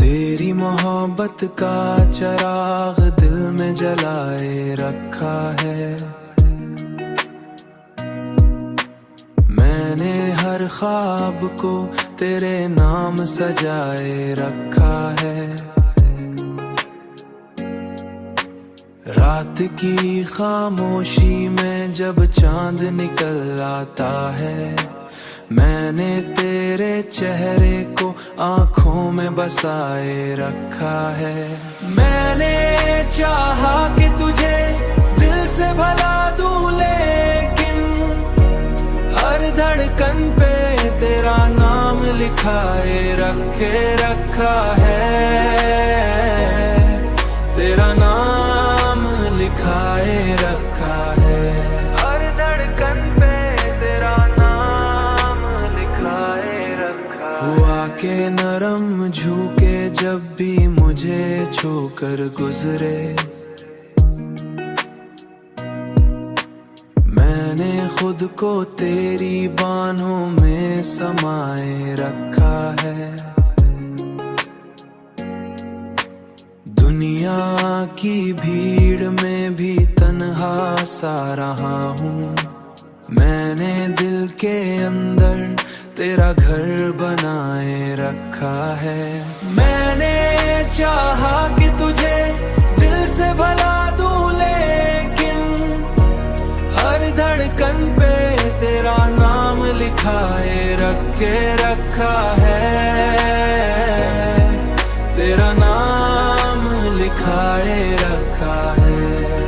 तेरी मोहब्बत का चिराग दिल में जलाए रखा है। मैंने हर ख्वाब को तेरे नाम सजाए रखा है। रात की खामोशी में जब चांद निकल आता है, मैंने तेरे चेहरे को आँखों में बसाए रखा है। मैंने चाहा कि तुझे दिल से भला दूं, लेकिन हर धड़कन पे तेरा नाम लिखाए रखा है। तेरा नाम लिखाए रखा है। हर धड़कन पे तेरा नाम लिखाए रखा है। हुआ के नरम झुके जब भी मुझे छूकर गुजरे, मैंने खुद को तेरी बाहों में समाए रखा है। दुनिया की भीड़ में भी तन्हा सा रहा हूँ, मैंने दिल के अंदर तेरा घर बनाए रखा है। मैंने चाहा कि तुझे दिल से भला दूं, लेकिन हर धड़कन पे तेरा नाम लिखाए रखा है। तेरा नाम लिखाए रखा है।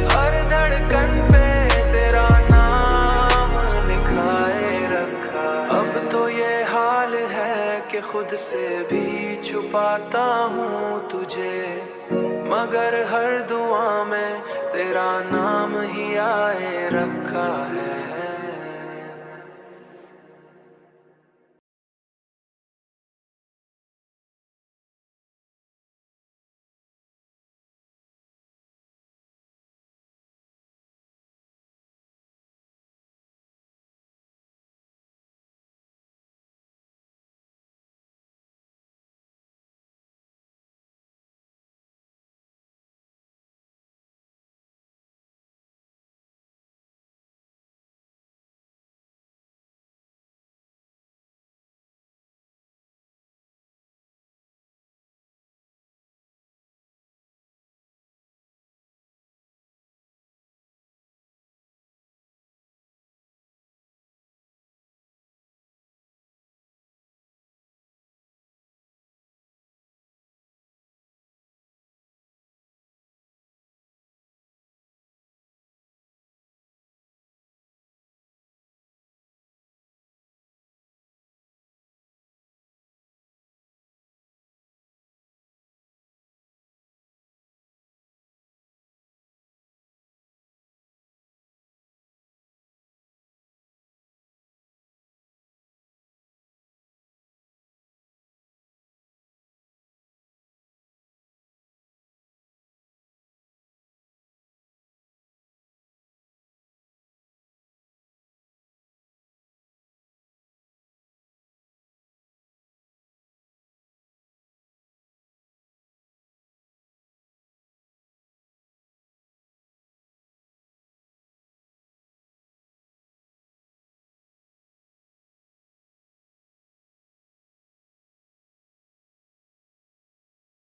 हर धड़कन पे तेरा नाम लिखाए रखा है। अब तो ये हाल है कि खुद से भी छुपाता हूँ तुझे, मगर हर दुआ में तेरा नाम ही आए रखा है।